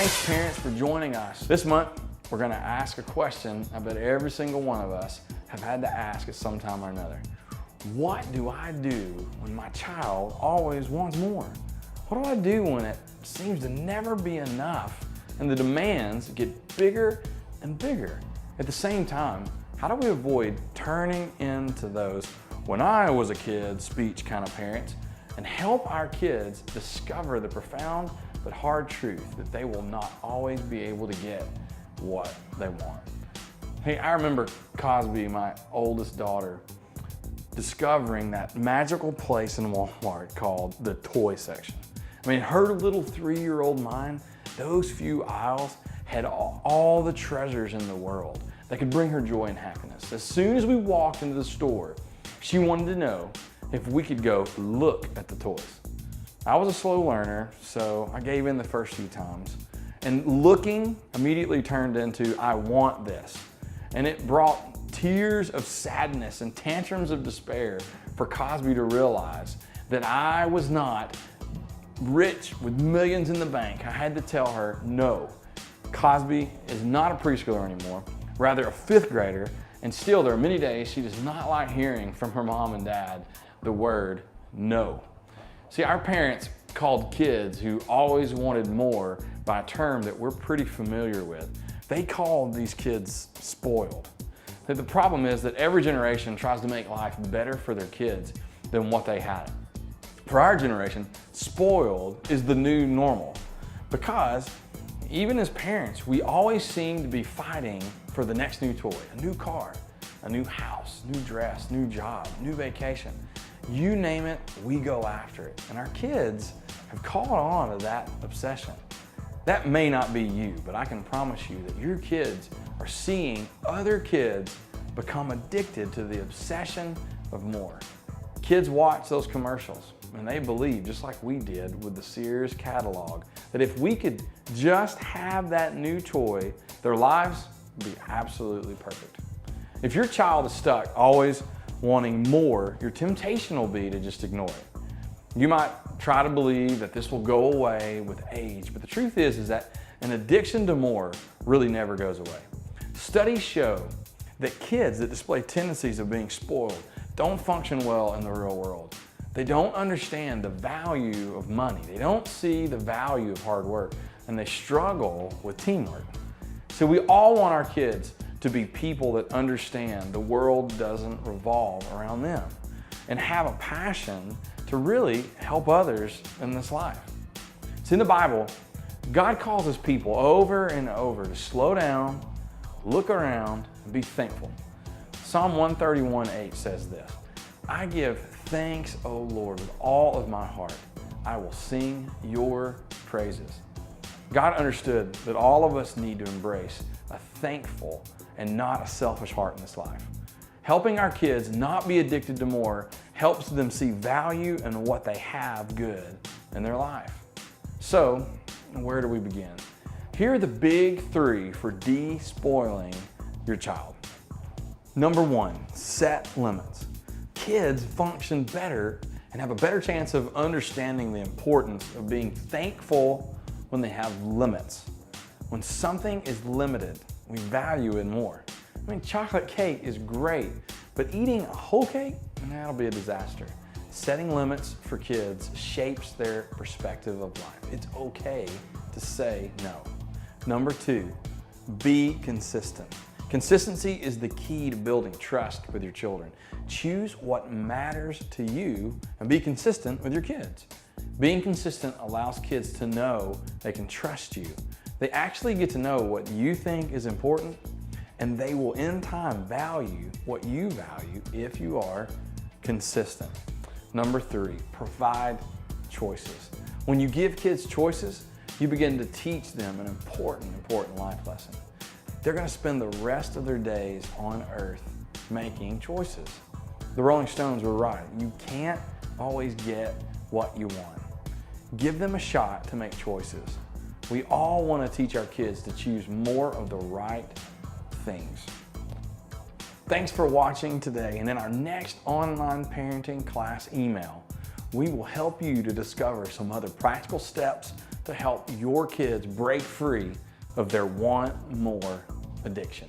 Thanks, parents, for joining us. This month, we're going to ask a question I bet every single one of us have had to ask at some time or another. What do I do when my child always wants more? What do I do when it seems to never be enough and the demands get bigger and bigger? At the same time, how do we avoid turning into those "when I was a kid" speech kind of parents and help our kids discover the profound but hard truth that they will not always be able to get what they want? Hey, I remember Cosby, my oldest daughter, discovering that magical place in Walmart called the toy section. I mean, her little 3-year-old mind, those few aisles had all the treasures in the world that could bring her joy and happiness. As soon as we walked into the store, she wanted to know if we could go look at the toys. I was a slow learner, so I gave in the first few times. And looking immediately turned into "I want this." And it brought tears of sadness and tantrums of despair for Cosby to realize that I was not rich with millions in the bank. I had to tell her, no, Cosby is not a preschooler anymore, rather a 5th grader, and still there are many days she does not like hearing from her mom and dad the word no. See, our parents called kids who always wanted more by a term that we're pretty familiar with. They called these kids spoiled. The problem is that every generation tries to make life better for their kids than what they had. For our generation, spoiled is the new normal because even as parents, we always seem to be fighting for the next new toy, a new car, a new house, new dress, new job, new vacation. You name it, we go after it. And our kids have caught on to that obsession. That may not be you, but I can promise you that your kids are seeing other kids become addicted to the obsession of more. Kids watch those commercials and they believe, just like we did with the Sears catalog, that if we could just have that new toy, their lives would be absolutely perfect. If your child is stuck always wanting more, your temptation will be to just ignore it. You might try to believe that this will go away with age, but the truth is that an addiction to more really never goes away. Studies show that kids that display tendencies of being spoiled don't function well in the real world. They don't understand the value of money. They don't see the value of hard work, and they struggle with teamwork. So we all want our kids to be people that understand the world doesn't revolve around them and have a passion to really help others in this life. So in the Bible, God calls his people over and over to slow down, look around, and be thankful. Psalm 131:8 says this, "I give thanks, O Lord, with all of my heart. I will sing your praises." God understood that all of us need to embrace a thankful and not a selfish heart in this life. Helping our kids not be addicted to more helps them see value in what they have good in their life. So, where do we begin? Here are the big 3 for despoiling your child. Number 1, set limits. Kids function better and have a better chance of understanding the importance of being thankful when they have limits. When something is limited, we value it more. I mean, chocolate cake is great, but eating a whole cake, that'll be a disaster. Setting limits for kids shapes their perspective of life. It's okay to say no. Number 2, be consistent. Consistency is the key to building trust with your children. Choose what matters to you and be consistent with your kids. Being consistent allows kids to know they can trust you. They actually get to know what you think is important, and they will in time value what you value if you are consistent. Number 3, provide choices. When you give kids choices, you begin to teach them an important life lesson. They're going to spend the rest of their days on earth making choices. The Rolling Stones were right. You can't always get what you want. Give them a shot to make choices. We all want to teach our kids to choose more of the right things. Thanks for watching today, and in our next online parenting class email, we will help you to discover some other practical steps to help your kids break free of their want more addiction.